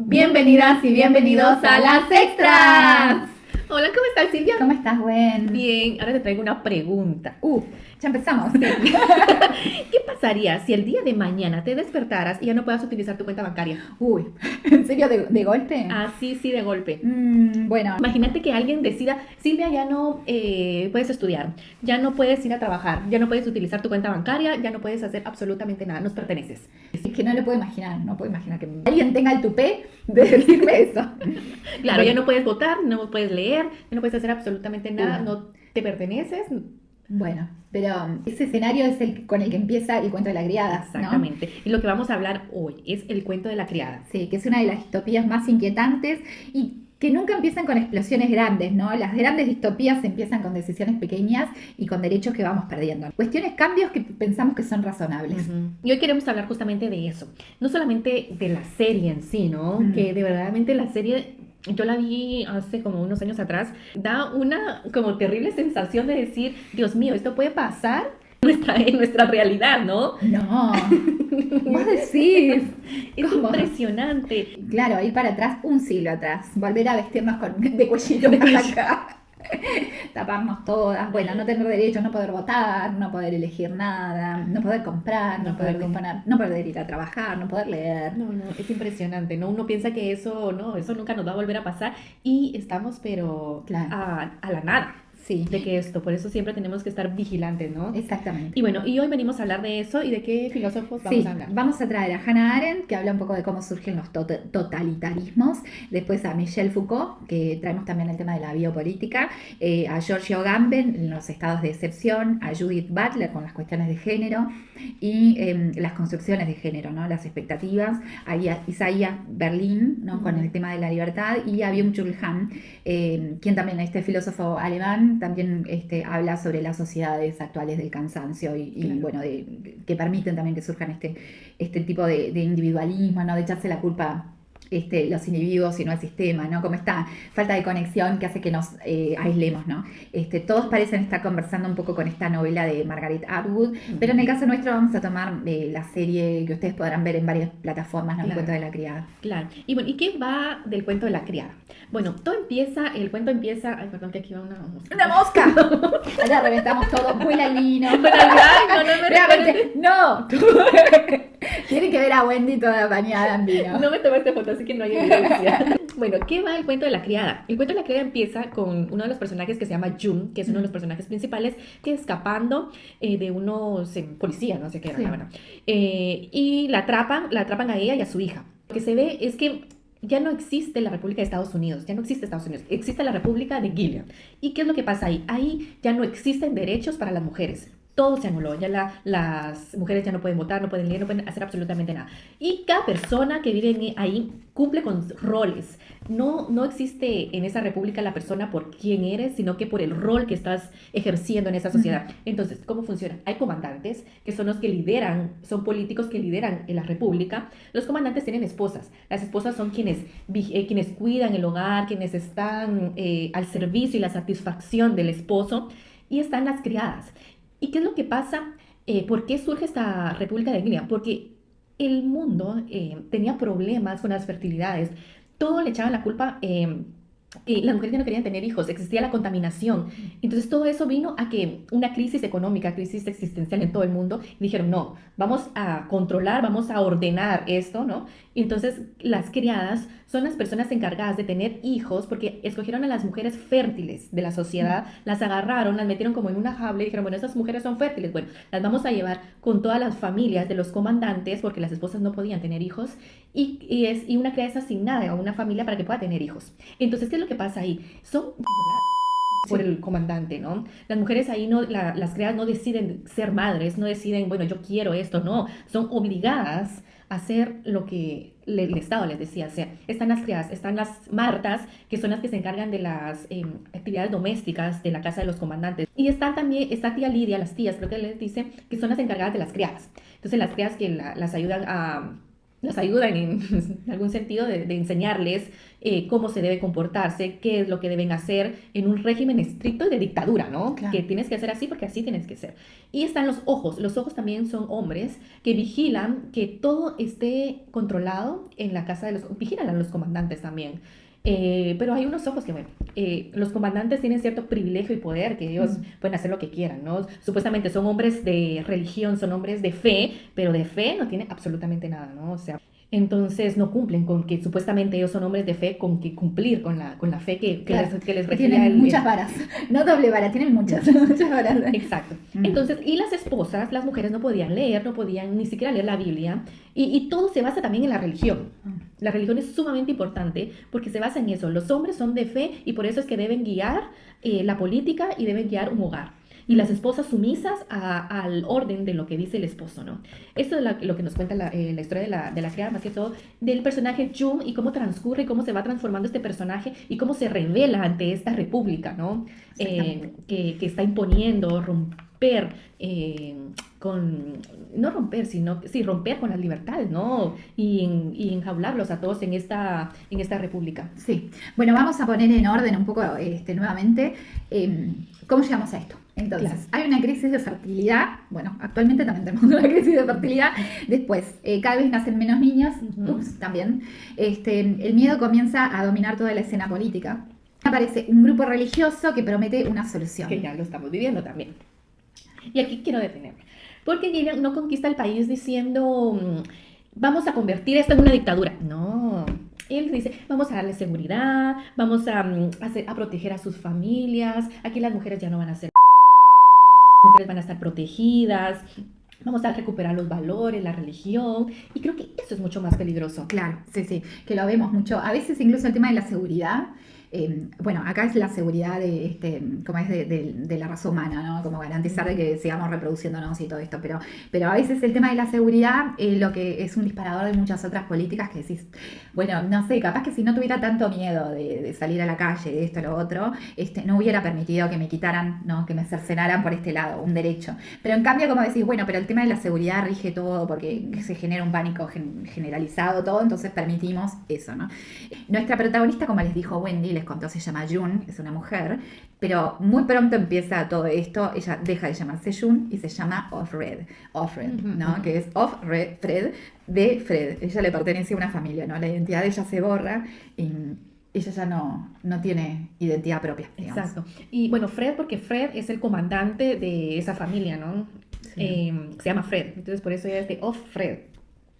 Bienvenidas y bienvenidos a Las Extras. Hola, ¿cómo estás, Silvia? ¿Cómo estás, Gwen? Bien, ahora te traigo una pregunta. Ya empezamos. ¿Qué pasaría si el día de mañana te despertaras y ya no puedas utilizar tu cuenta bancaria? ¿En serio de golpe? Así, sí, de golpe. Bueno, Imagínate que alguien decida, Silvia, ya no puedes estudiar, ya no puedes ir a trabajar, ya no puedes utilizar tu cuenta bancaria, ya no puedes hacer absolutamente nada, nos perteneces. es que no lo puedo imaginar, no puedo imaginar que alguien tenga el tupé de decirme eso. Claro, ya no puedes votar, no puedes leer, ya no puedes hacer absolutamente nada, Uh. no te perteneces. Bueno, pero ese escenario es el con el que empieza el cuento de la criada, ¿no? Exactamente. Y lo que vamos a hablar hoy es el cuento de la criada. Sí, que es una de las distopías más inquietantes y que nunca empiezan con explosiones grandes, ¿no? Las grandes distopías empiezan con decisiones pequeñas y con derechos que vamos perdiendo. Cuestiones, cambios que pensamos que son razonables. Ujú. Y hoy queremos hablar justamente de eso. No solamente de la serie en sí, ¿no? Mm. Que de verdaderamente la serie, yo la vi hace como unos años atrás, da una como terrible sensación de decir, Dios mío, esto puede pasar en nuestra realidad, ¿no? No, vos decís. Es ¿Cómo? impresionante. Claro, ir para atrás, un siglo atrás, volver a vestirnos de cuellito De hasta cuello. acá, taparnos todas, bueno, no tener derecho, no poder votar, no poder elegir nada, no poder comprar, no No poder poder disponer, no poder ir a trabajar, no poder leer. No, es impresionante, ¿no? Uno piensa que eso, no, eso nunca nos va a volver a pasar y estamos, pero Claro. a la nada Sí, de que esto, por eso siempre tenemos que estar vigilantes, ¿no? exactamente. Y bueno, y hoy venimos a hablar de eso y de qué filósofos vamos Sí, a hablar. vamos a traer a Hannah Arendt, que habla un poco de cómo surgen los totalitarismos, después a Michel Foucault, que traemos también el tema de la biopolítica, a Giorgio Agamben en los estados de excepción, a Judith Butler con las cuestiones de género y las construcciones de género, ¿no? Las expectativas, a Isaiah Berlin, ¿no? Con el tema de la libertad, y a Byung-Chul Han, quien también, este filósofo alemán, también habla sobre las sociedades actuales del cansancio y Claro. bueno, que permiten también que surjan este tipo de individualismo, ¿no? De echarse la culpa los individuos y no el sistema, ¿no? Como esta falta de conexión que hace que nos aislemos, ¿no? Todos parecen estar conversando un poco con esta novela de Margaret Atwood, pero en el caso nuestro vamos a tomar la serie que ustedes podrán ver en varias plataformas, ¿no? El Claro. cuento de la criada. Claro. Y bueno, ¿y qué va del cuento de la criada? Bueno, el cuento empieza, ay, perdón, que aquí va una mosca. ¡Una mosca! Allá reventamos todo, vuela el vino. Bueno, ay, no me Realmente, no. Tienen que ver a Wendy toda bañada en vino. No me tomaste foto, así que no hay evidencia. Bueno, ¿qué va el cuento de la criada? El cuento de la criada empieza con uno de los personajes que se llama Jung, que es uno de los personajes principales, que escapando de unos policías, no sé qué era, Sí. la verdad. Y la atrapan a ella y a su hija. Lo que se ve es que ya no existe la República de Estados Unidos, ya no existe Estados Unidos, existe la República de Gilead. ¿Y qué es lo que pasa ahí? Ahí ya no existen derechos para las mujeres. Todo se anuló, ya las mujeres ya no pueden votar, no pueden leer, no pueden hacer absolutamente nada. Y cada persona que vive ahí cumple con roles. No existe en esa república la persona por quién eres, sino que por el rol que estás ejerciendo en esa sociedad. Entonces, ¿cómo funciona? Hay comandantes, que son los que lideran, son políticos que lideran en la república. Los comandantes tienen esposas. Las esposas son quienes cuidan el hogar, quienes están al servicio y la satisfacción del esposo. Y están las criadas. ¿Y qué es lo que pasa? ¿Por qué surge esta República de Gilead? Porque el mundo tenía problemas con las fertilidades. Todo le echaban la culpa. Y las mujeres ya no querían tener hijos, existía la contaminación. Entonces todo eso vino a que una crisis económica, crisis existencial en todo el mundo, y dijeron, no, vamos a controlar, vamos a ordenar esto, ¿no? Y entonces las criadas son las personas encargadas de tener hijos porque escogieron a las mujeres fértiles de la sociedad, las agarraron, las metieron como en una jaula y dijeron, bueno, esas mujeres son fértiles, bueno, las vamos a llevar con todas las familias de los comandantes porque las esposas no podían tener hijos y una criada es asignada a una familia para que pueda tener hijos. Entonces, ¿qué es lo que pasa ahí? Son violadas por el comandante, ¿no? Las mujeres ahí las criadas no deciden ser madres, no deciden, bueno, yo quiero esto, no, son obligadas a hacer lo que el Estado les decía. O sea, están las criadas, están las martas, que son las que se encargan de las actividades domésticas de la casa de los comandantes. Y está tía Lidia, las tías, creo que les dice, que son las encargadas de las criadas. Entonces, las criadas que las ayudan las ayudan en algún sentido de enseñarles cómo se debe comportarse, qué es lo que deben hacer en un régimen estricto y de dictadura, ¿no? Claro. Que tienes que hacer así porque así tienes que ser. Y están los ojos también son hombres que vigilan que todo esté controlado en la casa de vigilan a los comandantes también. Pero hay unos ojos que, bueno, los comandantes tienen cierto privilegio y poder, que ellos pueden hacer lo que quieran, ¿no? Supuestamente son hombres de religión, son hombres de fe, pero de fe no tiene absolutamente nada, ¿no? O sea, entonces no cumplen con que supuestamente ellos son hombres de fe, con que cumplir con la fe Claro, que les que regía tienen muchas varas, no doble vara, tienen muchas varas. Exacto. Entonces, y las esposas, las mujeres no podían leer, no podían ni siquiera leer la Biblia, y todo se basa también en la religión. La religión es sumamente importante porque se basa en eso. Los hombres son de fe y por eso es que deben guiar la política y deben guiar un hogar. Y las esposas sumisas al orden de lo que dice el esposo, ¿no? Esto es lo que nos cuenta la historia de la criada, más que todo, del personaje Jung y cómo transcurre y cómo se va transformando este personaje y cómo se revela ante esta república, ¿no? Que está imponiendo romper no romper, sino sí, romper con las libertades, ¿no? Y enjaularlos a todos en esta república. Sí, bueno, vamos a poner en orden un poco nuevamente cómo llegamos a esto. Entonces, Claro. hay una crisis de fertilidad, bueno, actualmente también tenemos una crisis de fertilidad, después, cada vez nacen menos niños, también, el miedo comienza a dominar toda la escena política. Aparece un grupo religioso que promete una solución. Que ya lo estamos viviendo también. Y aquí quiero detenerme, porque Gillian no conquista el país diciendo, vamos a convertir esto en una dictadura. No, él dice, vamos a darle seguridad, vamos a proteger a sus familias, aquí las mujeres ya no van a ser, las mujeres van a estar protegidas, vamos a recuperar los valores, la religión, y creo que eso es mucho más peligroso. Claro, sí, sí, que lo vemos mucho. A veces incluso el tema de la seguridad. Bueno, acá es la seguridad como es de la raza humana, ¿no? Como garantizar de que sigamos reproduciéndonos y todo esto, pero a veces el tema de la seguridad lo que es un disparador de muchas otras políticas que decís, bueno, no sé, capaz que si no tuviera tanto miedo de salir a la calle, de esto, lo otro, no hubiera permitido que me quitaran, ¿no? Que me cercenaran por este lado, un derecho. Pero en cambio, como decís, bueno, pero el tema de la seguridad rige todo porque se genera un pánico generalizado, todo, entonces permitimos eso, ¿no? Nuestra protagonista, como les dijo Wendy, les contó, se llama June, es una mujer, pero muy pronto empieza todo esto, ella deja de llamarse June y se llama Offred, ¿no? Que es Fred, de Fred, ella le pertenece a una familia, ¿no? La identidad de ella se borra y ella ya no tiene identidad propia, digamos. Exacto. Y bueno, Fred, porque Fred es el comandante de esa familia, ¿no? Sí. Se llama Fred, entonces por eso ella es de Fred.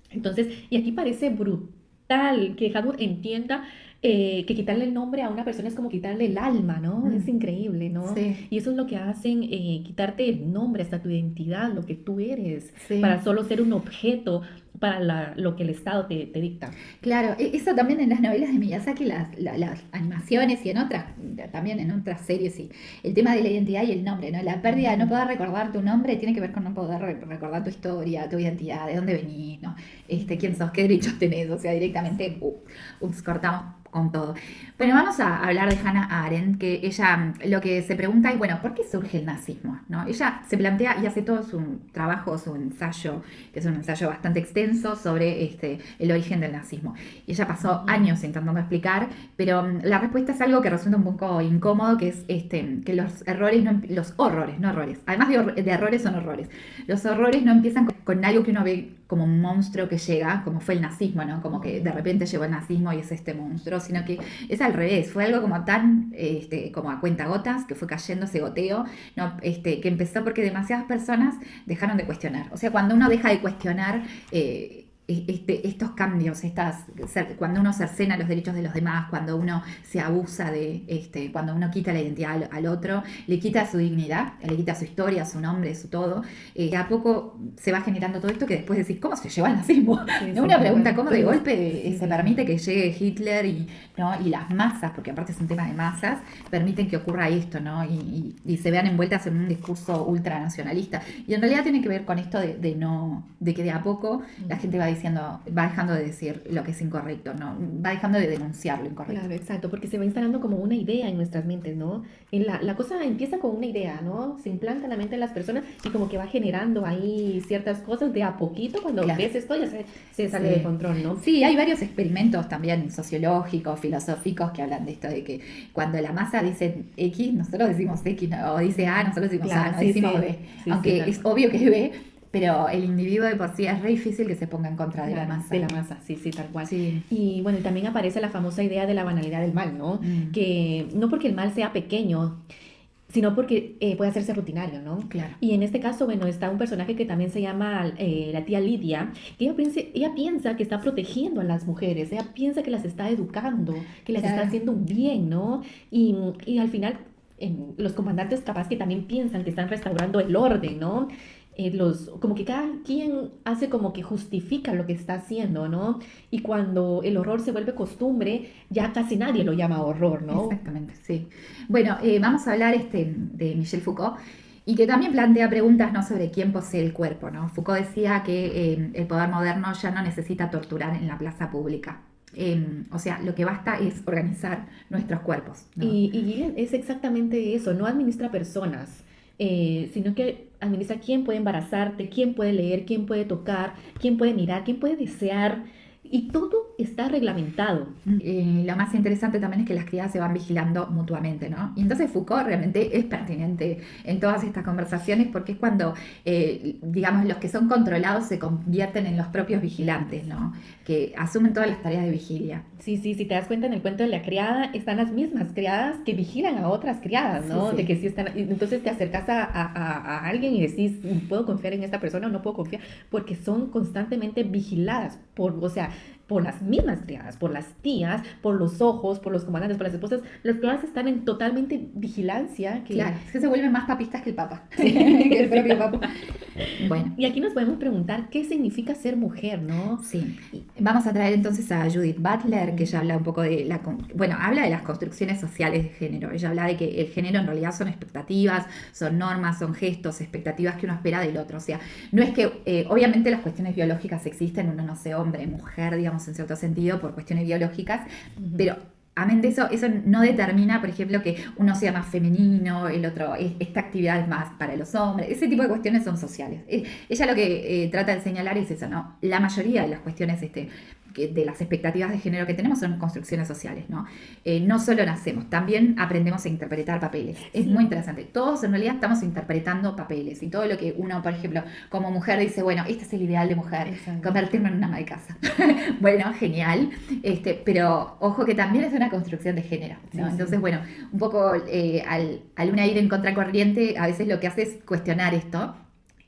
Entonces, y aquí parece brutal que Hadwood entienda que quitarle el nombre a una persona es como quitarle el alma, ¿no? Es increíble, ¿no? Sí. Y eso es lo que hacen, quitarte el nombre, hasta tu identidad, lo que tú eres, Sí. para solo ser un objeto para lo que el Estado te dicta. Claro, eso también en las novelas de Miyazaki, las animaciones y en otras, también en otras series, y el tema de la identidad y el nombre, ¿no? La pérdida de no poder recordar tu nombre tiene que ver con no poder recordar tu historia, tu identidad, de dónde venís, ¿no? Quién sos, qué derechos tenés, o sea, directamente cortamos con todo. Bueno, vamos a hablar de Hannah Arendt, que ella lo que se pregunta es, bueno, ¿por qué surge el nazismo? ¿No? Ella se plantea y hace todo su trabajo, su ensayo, que es un ensayo bastante extenso sobre el origen del nazismo. Y ella pasó años intentando explicar, pero la respuesta es algo que resulta un poco incómodo, que es que los horrores, no errores, además de errores son horrores. Los horrores no empiezan con algo que uno ve como un monstruo que llega, como fue el nazismo, ¿no? Como que de repente llegó el nazismo y es este monstruo, sino que es al revés, fue algo como tan, como a cuentagotas, que fue cayendo ese goteo, ¿no? Que empezó porque demasiadas personas dejaron de cuestionar. O sea, cuando uno deja de cuestionar estos cambios, cuando uno cercena los derechos de los demás, cuando uno se abusa cuando uno quita la identidad al otro, le quita su dignidad, le quita su historia, su nombre, su todo, a poco se va generando todo esto que después decís, ¿cómo se lleva el nazismo? Sí, ¿No? Una pregunta, bueno, ¿cómo de golpe se permite que llegue Hitler y las masas, porque aparte es un tema de masas, permiten que ocurra esto, ¿no? Y se vean envueltas en un discurso ultranacionalista? Y en realidad tiene que ver con esto de que de a poco la gente va diciendo, va dejando de decir lo que es incorrecto, ¿no? Va dejando de denunciar lo incorrecto. Claro, exacto, porque se va instalando como una idea en nuestras mentes, ¿no? La cosa empieza con una idea, ¿no? Se implanta en la mente de las personas y como que va generando ahí ciertas cosas de a poquito. Cuando Claro. ves esto ya se sale Sí. de control, ¿no? Sí, hay varios experimentos también sociológicos, filosóficos que hablan de esto, de que cuando la masa dice X, nosotros decimos X, ¿no? O dice A, nosotros decimos Claro, A, no sí, decimos sí. B. Sí, Aunque sí, es obvio que es B, pero el individuo de por sí es re difícil que se ponga en contra de la claro, masa. de la masa, sí, sí, tal cual. Sí. Y bueno, y también aparece la famosa idea de la banalidad del mal, ¿no? Mm. Que no porque el mal sea pequeño, sino porque puede hacerse rutinario, ¿no? Claro. Y en este caso, bueno, está un personaje que también se llama la tía Lidia, que ella piensa que está protegiendo a las mujeres, ella piensa que las está educando, que les Claro. está haciendo un bien, ¿no? Y al final, los comandantes capaz que también piensan que están restaurando el orden, ¿no? Como que cada quien hace como que justifica lo que está haciendo, ¿no? Y cuando el horror se vuelve costumbre, ya casi nadie lo llama horror, ¿no? Exactamente, sí. Bueno, vamos a hablar de Michel Foucault y que también plantea preguntas, ¿no?, sobre quién posee el cuerpo, ¿no? Foucault decía que el poder moderno ya no necesita torturar en la plaza pública. O sea, lo que basta es organizar nuestros cuerpos, ¿no? Y Gillian es exactamente eso, no administra personas, sino que administra quién puede embarazarte, quién puede leer, quién puede tocar, quién puede mirar, quién puede desear, y todo está reglamentado. Lo más interesante también es que las criadas se van vigilando mutuamente, ¿no? Y entonces Foucault realmente es pertinente en todas estas conversaciones porque es cuando, digamos, los que son controlados se convierten en los propios vigilantes, ¿no? Que asumen todas las tareas de vigilia. Sí, sí, si te das cuenta en el cuento de la criada, están las mismas criadas que vigilan a otras criadas, ¿no? Sí, sí. De que sí están, entonces te acercas a alguien y decís, ¿puedo confiar en esta persona o no puedo confiar? Porque son constantemente vigiladas o sea, por las mismas criadas, por las tías, por los ojos, por los comandantes, por las esposas. Las criadas están en totalmente vigilancia. Claro, es que se vuelven más papistas que el papa, que el propio papa. Bueno. Y aquí nos podemos preguntar qué significa ser mujer, ¿no? Sí. Vamos a traer entonces a Judith Butler, que ella habla un poco de habla de las construcciones sociales de género. Ella habla de que el género en realidad son expectativas, son normas, son gestos, expectativas que uno espera del otro. O sea, no es que, obviamente las cuestiones biológicas existen, uno no sé, hombre, mujer, digamos, en cierto sentido, por cuestiones biológicas, pero amén de eso no determina, por ejemplo, que uno sea más femenino, el otro, esta actividad es más para los hombres. Ese tipo de cuestiones son sociales. Ella lo que trata de señalar es eso, ¿no? La mayoría de las cuestiones de las expectativas de género que tenemos son construcciones sociales, ¿no? No solo nacemos, también aprendemos a interpretar papeles. Es muy interesante. Todos en realidad estamos interpretando papeles y todo lo que uno, por ejemplo, como mujer dice, bueno, este es el ideal de mujer, convertirme en una ama de casa. Bueno, genial. Pero ojo que también es una construcción de género, ¿no? Sí, Entonces, sí. bueno, un poco al una ir en contracorriente, a veces lo que hace es cuestionar esto.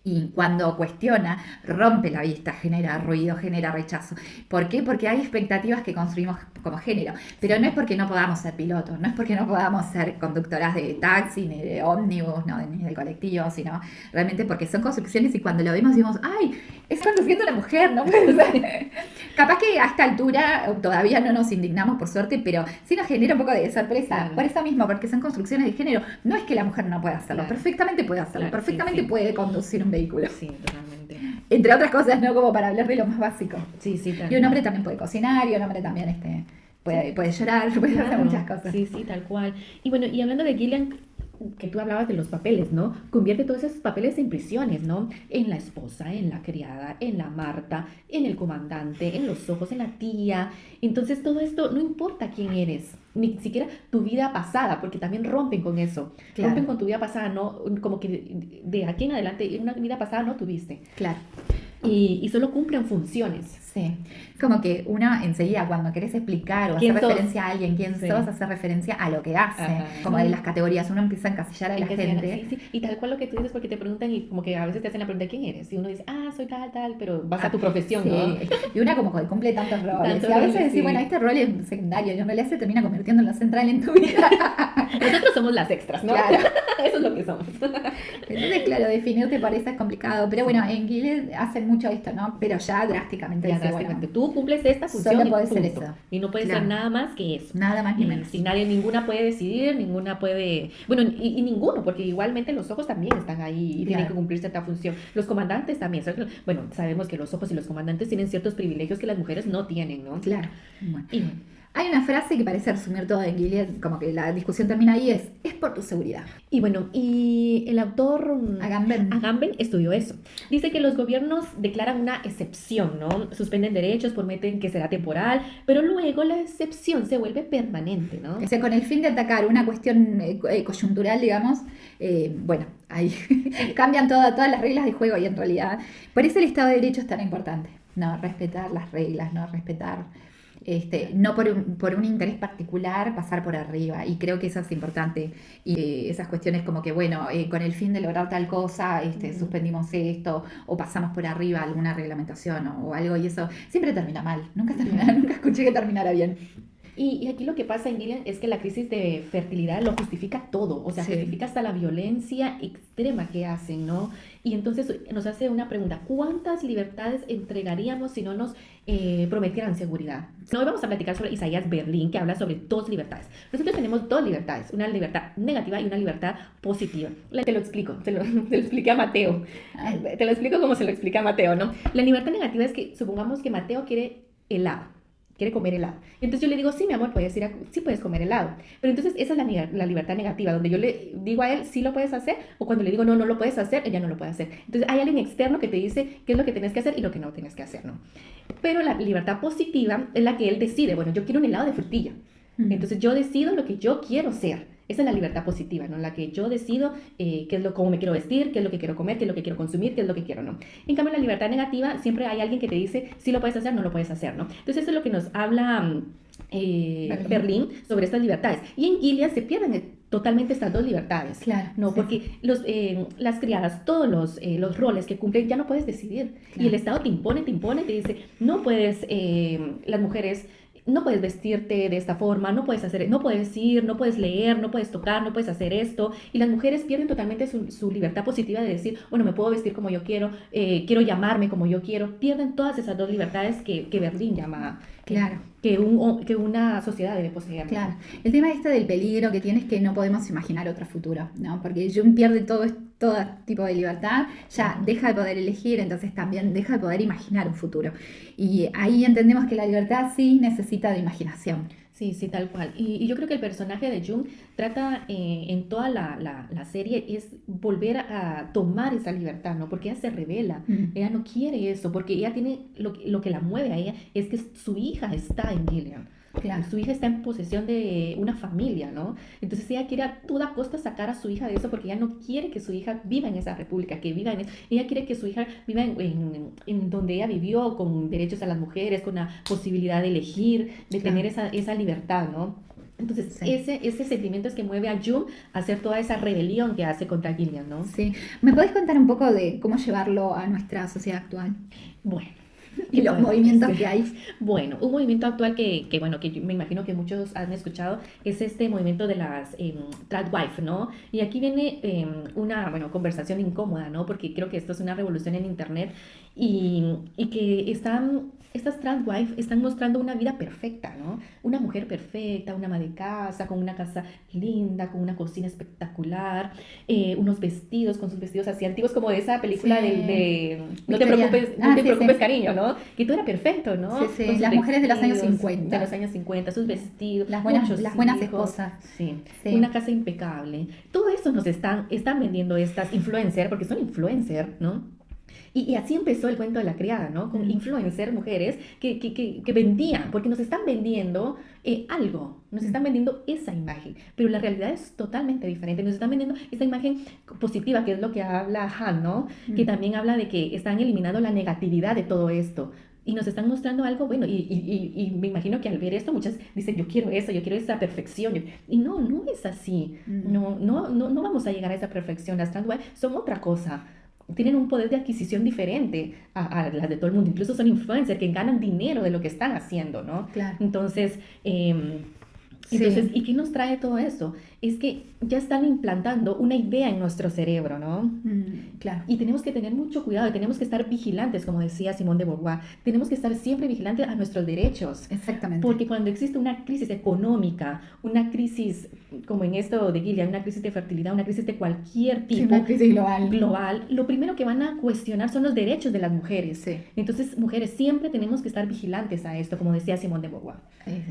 Y cuando cuestiona, rompe la vista, genera ruido, genera rechazo. ¿Por qué? Porque hay expectativas que construimos como género. Pero no es porque no podamos ser pilotos, no es porque no podamos ser conductoras de taxi, ni de ómnibus, ni del colectivo, sino realmente porque son construcciones y cuando lo vemos decimos, ¡ay! Es conduciendo a la mujer, ¿no? Capaz que a esta altura todavía no nos indignamos, por suerte, pero sí nos genera un poco de sorpresa. Claro. Por eso mismo, porque son construcciones de género. No es que la mujer no pueda hacerlo, Claro. perfectamente puede hacerlo, Claro, perfectamente sí. puede conducir un vehículo. Sí, totalmente. Entre otras cosas, ¿no? Como para hablar de lo más básico. Sí, sí, tal Y un cual. hombre también puede cocinar, y un hombre también puede llorar, puede hacer Claro, muchas cosas. Sí, sí, tal cual. Y bueno, y hablando de Gillian, que tú hablabas de los papeles, ¿no? Convierte todos esos papeles en prisiones, ¿no? En la esposa, en la criada, en la Marta, en el comandante, en los ojos, en la tía. Entonces todo esto, no importa quién eres, ni siquiera tu vida pasada, porque también rompen con eso. Claro. Rompen con tu vida pasada, ¿no? Como que de aquí en adelante, una vida pasada no tuviste. Claro. Y solo cumplen funciones. Sí. Como que uno enseguida, cuando querés explicar o hacer ¿Quién sos? referencia a alguien, quién Sí. sos, hacer referencia a lo que hace. Ajá. Como de las categorías, uno empieza a encasillar a la gente. Sí, sí. Y tal cual lo que tú dices, porque te preguntan y como que a veces te hacen la pregunta, ¿quién eres? Y uno dice, soy tal, tal, pero vas a tu profesión, Sí. ¿no? Y una como que cumple tantos roles. Tantos Y a veces roles, decís, sí. bueno, este rol es secundario y en realidad se termina convirtiendo en lo central en tu vida. Nosotros somos las extras, ¿no? Claro. Eso es lo que somos. Entonces, claro, definirte por eso es complicado. Pero bueno, en Gilead hacen mucho esto, ¿no? Pero ya drásticamente Ya, dice, drásticamente. bueno, Tú cumples esta función solo y puede ser punto. eso. Y no puede ser Claro, nada más que eso. nada más ni Y menos. si nadie, ninguna puede decidir, ninguna puede... Bueno, y ninguno, porque igualmente los ojos también están ahí y tienen que Claro, cumplir cierta función. Los comandantes también. Bueno, sabemos que los ojos y los comandantes tienen ciertos privilegios que las mujeres no tienen, ¿no? claro. Bueno. Y bueno. Hay una frase que parece resumir todo en Gilead, como que la discusión termina ahí, es por tu seguridad. Y bueno, y el autor Agamben. Agamben estudió eso. Dice que los gobiernos declaran una excepción, ¿no? Suspenden derechos, prometen que será temporal, pero luego la excepción se vuelve permanente, ¿no? O sea, con el fin de atacar una cuestión coyuntural, digamos, bueno, ahí cambian todas las reglas de juego y en realidad, por eso el Estado de Derecho es tan importante, ¿no? Respetar las reglas, ¿no? Respetar, no por un interés particular pasar por arriba, y creo que eso es importante, y esas cuestiones como que, bueno, con el fin de lograr tal cosa, suspendimos esto, o pasamos por arriba alguna reglamentación o algo, y eso siempre termina mal, nunca escuché que terminara bien. Y aquí lo que pasa en Gilead es que la crisis de fertilidad lo justifica todo, o sea, Sí. justifica hasta la violencia extrema que hacen, ¿no? Y entonces nos hace una pregunta, ¿cuántas libertades entregaríamos si no nos prometieran seguridad? Hoy vamos a platicar sobre Isaías Berlin, que habla sobre dos libertades. Nosotros tenemos dos libertades, una libertad negativa y una libertad positiva. Te lo explico, te lo expliqué a Mateo. Te lo explico como se lo explica a Mateo, ¿no? La libertad negativa es que supongamos que Mateo quiere helado. Quiere comer helado. Entonces yo le digo, sí, mi amor, sí puedes comer helado. Pero entonces esa es la libertad negativa, donde yo le digo a él, sí lo puedes hacer, o cuando le digo, no, no lo puedes hacer, ella no lo puede hacer. Entonces hay alguien externo que te dice qué es lo que tienes que hacer y lo que no tienes que hacer, ¿no? Pero la libertad positiva es la que él decide, bueno, yo quiero un helado de frutilla. Entonces yo decido lo que yo quiero ser. Esa es la libertad positiva, ¿no? La que yo decido cómo me quiero vestir, qué es lo que quiero comer, qué es lo que quiero consumir, qué es lo que quiero, ¿no? En cambio, la libertad negativa, siempre hay alguien que te dice si lo puedes hacer, no lo puedes hacer, ¿no? Entonces, eso es lo que nos habla Berlín sobre estas libertades. Y en Gilead se pierden totalmente estas dos libertades. Claro, ¿no? sí. Porque las criadas, todos los roles que cumplen, ya no puedes decidir. Claro. Y el Estado te impone, te dice, no puedes, las mujeres... No puedes vestirte de esta forma, no puedes ir, no puedes leer, no puedes tocar, no puedes hacer esto. Y las mujeres pierden totalmente su libertad positiva de decir, bueno, me puedo vestir como yo quiero llamarme como yo quiero. Pierden todas esas dos libertades que Berlín llama, Claro. que una sociedad debe poseer. Claro. El tema del peligro que tiene es que no podemos imaginar otro futuro, ¿no? Porque Jung pierde todo tipo de libertad, ya deja de poder elegir, entonces también deja de poder imaginar un futuro. Y ahí entendemos que la libertad sí necesita de imaginación. Sí, sí, tal cual. Y yo creo que el personaje de Jung trata en toda la serie es volver a tomar esa libertad, ¿no? Porque ella se revela, ella no quiere eso, porque ella tiene, lo que la mueve a ella es que su hija está en Gilead. Claro. Su hija está en posesión de una familia, ¿no? Entonces ella quiere a toda costa sacar a su hija de eso porque ella no quiere que su hija viva en esa república, que viva en eso. Ella quiere que su hija viva en donde ella vivió, con derechos a las mujeres, con la posibilidad de elegir, de tener esa libertad, ¿no? Entonces, sí. ese sentimiento es que mueve a Jung a hacer toda esa rebelión que hace contra Gilead, ¿no? Sí. ¿Me podés contar un poco de cómo llevarlo a nuestra sociedad actual? Bueno. Y los movimientos que hay. Bueno, un movimiento actual que yo me imagino que muchos han escuchado es este movimiento de las tradwife, ¿no? Y aquí viene una conversación incómoda, ¿no? Porque creo que esto es una revolución en internet y que estas tradwife están mostrando una vida perfecta, ¿no? Una mujer perfecta, una ama de casa, con una casa linda, con una cocina espectacular, unos vestidos, con sus vestidos así antiguos, como de esa película de No te preocupes, cariño, ¿no? Que todo era perfecto, ¿no? Sí, sí. Las mujeres de los años 50. De los años 50, sus vestidos. Las buenas esposas. Sí. Una casa impecable. Todo eso nos están vendiendo estas influencers, porque son influencers, ¿no? Y así empezó el cuento de la criada, ¿no? Con influencer, mujeres que vendían, porque nos están vendiendo algo, nos están vendiendo esa imagen, pero la realidad es totalmente diferente. Nos están vendiendo esa imagen positiva, que es lo que habla Han, ¿no? Que también habla de que están eliminando la negatividad de todo esto. Y nos están mostrando algo bueno, y me imagino que al ver esto muchas dicen, yo quiero eso, yo quiero esa perfección, y no es así, no vamos a llegar a esa perfección. Las transwives son otra cosa, tienen un poder de adquisición diferente a las de todo el mundo, incluso son influencers que ganan dinero de lo que están haciendo, ¿no? Claro. Entonces, Entonces, Sí. ¿y qué nos trae todo eso? Es que ya están implantando una idea en nuestro cerebro, ¿no? Claro, Y tenemos que tener mucho cuidado, y tenemos que estar vigilantes, como decía Simone de Beauvoir, tenemos que estar siempre vigilantes a nuestros derechos. exactamente. Porque cuando existe una crisis económica, una crisis, como en esto de Gilead, una crisis de fertilidad, una crisis de cualquier Sí, tipo una crisis global. global, lo primero que van a cuestionar son los derechos de las mujeres. Sí. Entonces, mujeres, siempre tenemos que estar vigilantes a esto, como decía Simone de Beauvoir.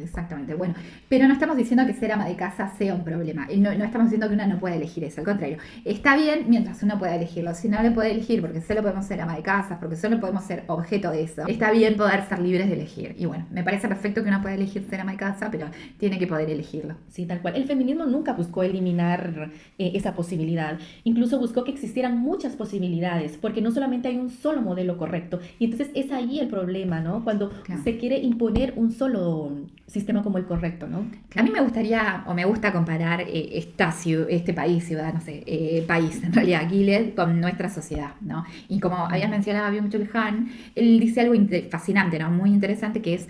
Exactamente, bueno, pero no estamos diciendo que ser ama de casa sea un problema, y no estamos diciendo que una no pueda elegir eso, al contrario, está bien mientras uno pueda elegirlo, si no le puede elegir porque solo podemos ser ama de casa, porque solo podemos ser objeto de eso, está bien poder ser libres de elegir, y bueno, me parece perfecto que uno pueda elegir ser ama de casa, pero tiene que poder elegirlo. Sí, tal cual. El feminismo nunca buscó eliminar esa posibilidad. Incluso buscó que existieran muchas posibilidades, porque no solamente hay un solo modelo correcto. Y entonces es ahí el problema, ¿no? Cuando Claro. se quiere imponer un solo sistema como el correcto, ¿no? A mí me gustaría, o me gusta comparar este país, ciudad, no sé, país, en realidad, Gilead, con nuestra sociedad, ¿no? Y como habías mencionado a Byung-Chul Han, él dice algo fascinante, ¿no? Muy interesante, que es,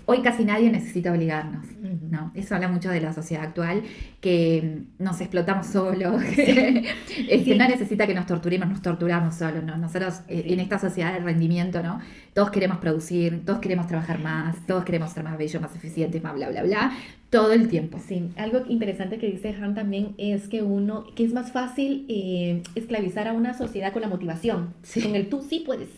hoy casi nadie necesita obligarnos, ¿no? Eso habla mucho de la sociedad actual, que nos explotamos solos, Sí. no necesita que nos torturemos, nos torturamos solos, ¿no? Nosotros, en esta sociedad de rendimiento, ¿no? Todos queremos producir, todos queremos trabajar más, todos queremos ser más bellos, más eficientes, más bla, bla, bla, todo el tiempo. Sí, algo interesante que dice Han también es que es más fácil esclavizar a una sociedad con la motivación, Sí. con el tú sí puedes,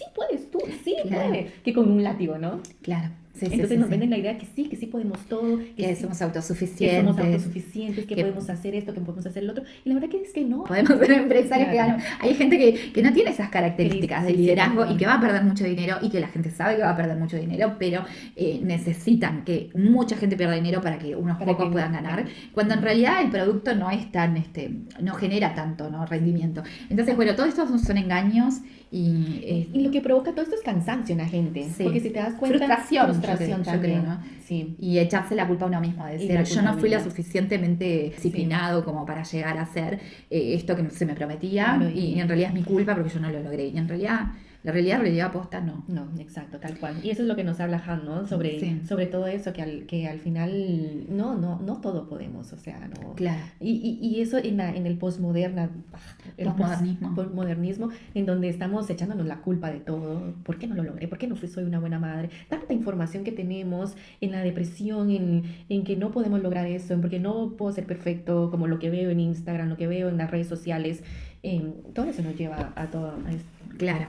tú sí Claro. puedes, que con un látigo, ¿no? Claro. Sí, sí, Entonces sí, nos sí. venden la idea que sí podemos todo, Que sí, somos que autosuficientes. somos autosuficientes, que que podemos hacer esto, que podemos hacer lo otro. Y la verdad que es que no. podemos ser empresarios que Claro. ganan. Hay gente que no tiene esas características de Sí, liderazgo sí. y que va a perder mucho dinero y que la gente sabe que va a perder mucho dinero, pero necesitan que mucha gente pierda dinero para que unos Para pocos que- puedan ganar, cuando en realidad el producto no es tan, no genera tanto, ¿no? Rendimiento. Entonces, bueno, todo esto son engaños y Y lo que provoca todo esto es cansancio en la gente. Sí. Porque si te das cuenta, Frustración, frustración yo también. creo, ¿no? Sí. Y echarse la culpa a uno mismo, Y decir, la yo no fui lo culpabilidad. suficientemente disciplinado como para llegar a hacer esto que se me prometía, Claro, y en realidad es mi culpa porque yo no lo logré. Y en realidad, la realidad aposta no. No, exacto, tal cual. Y eso es lo que nos habla Han, ¿no? Sobre, Sí. sobre todo eso, que al final no todo podemos, o sea, no. Claro. Y eso en el Posmodernismo. postmodernismo, en donde estamos echándonos la culpa de todo. ¿Por qué no lo logré? ¿Por qué no soy una buena madre? Tanta información que tenemos en la depresión, en que no podemos lograr eso, en porque no puedo ser perfecto, como lo que veo en Instagram, lo que veo en las redes sociales. Todo eso nos lleva a todo a esto. Claro.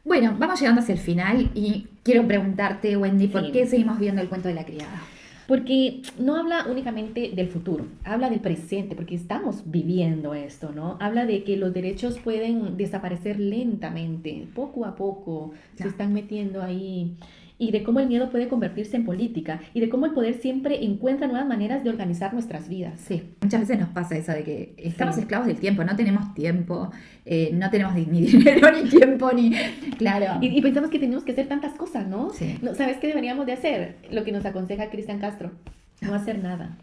Bueno, vamos llegando hacia el final y quiero preguntarte, Wendy, ¿por Sí. qué seguimos viendo el cuento de la criada? Porque no habla únicamente del futuro, habla del presente, porque estamos viviendo esto, ¿no? Habla de que los derechos pueden desaparecer lentamente, poco a poco, se Ya. están metiendo ahí, y de cómo el miedo puede convertirse en política, y de cómo el poder siempre encuentra nuevas maneras de organizar nuestras vidas. Sí, muchas veces nos pasa eso de que estamos Sí. esclavos del tiempo, no tenemos tiempo, no tenemos ni dinero, ni tiempo, ni... Claro. Y pensamos que tenemos que hacer tantas cosas, ¿no? Sí. No, ¿sabes qué deberíamos de hacer? Lo que nos aconseja Cristian Castro, no hacer nada.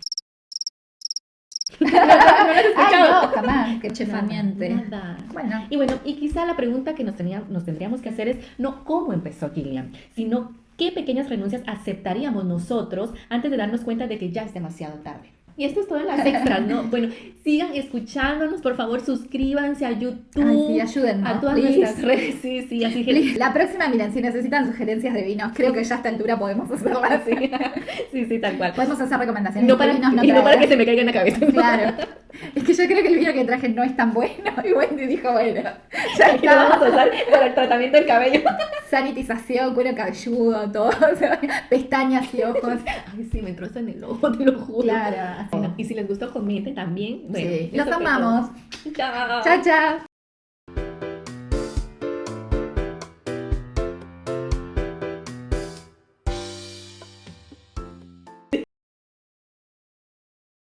¿No lo has Ay, escuchado? no, jamás, que chefamiente. Nada. Bueno, Y quizá la pregunta que nos tendríamos que hacer es no cómo empezó Gillian, sino qué pequeñas renuncias aceptaríamos nosotros antes de darnos cuenta de que ya es demasiado tarde. Y esto es todo en las extras, ¿no? Bueno, sigan escuchándonos, por favor, suscríbanse a YouTube, ay, sí, ayúdennos, a todas please. nuestras redes, sí, así que... Please. La próxima, miren, si necesitan sugerencias de vinos, creo que ya a esta altura podemos hacerlas. Sí, tal cual. Podemos hacer recomendaciones No de para, vinos, no y no para traer. que se me caiga en la cabeza. Claro. Es que yo creo que el vino que traje no es tan bueno. Y Wendy dijo, bueno, ya Y lo vamos está. a usar para el tratamiento del cabello. Sanitización, cuero cabelludo, todo. O sea, pestañas y ojos. Ay, sí, me entró eso en el ojo, te lo juro. Claro. así. Bueno, y si les gustó, comenten también. Bueno, Sí. eso Los fue todo. amamos. Chao. Chao, chao.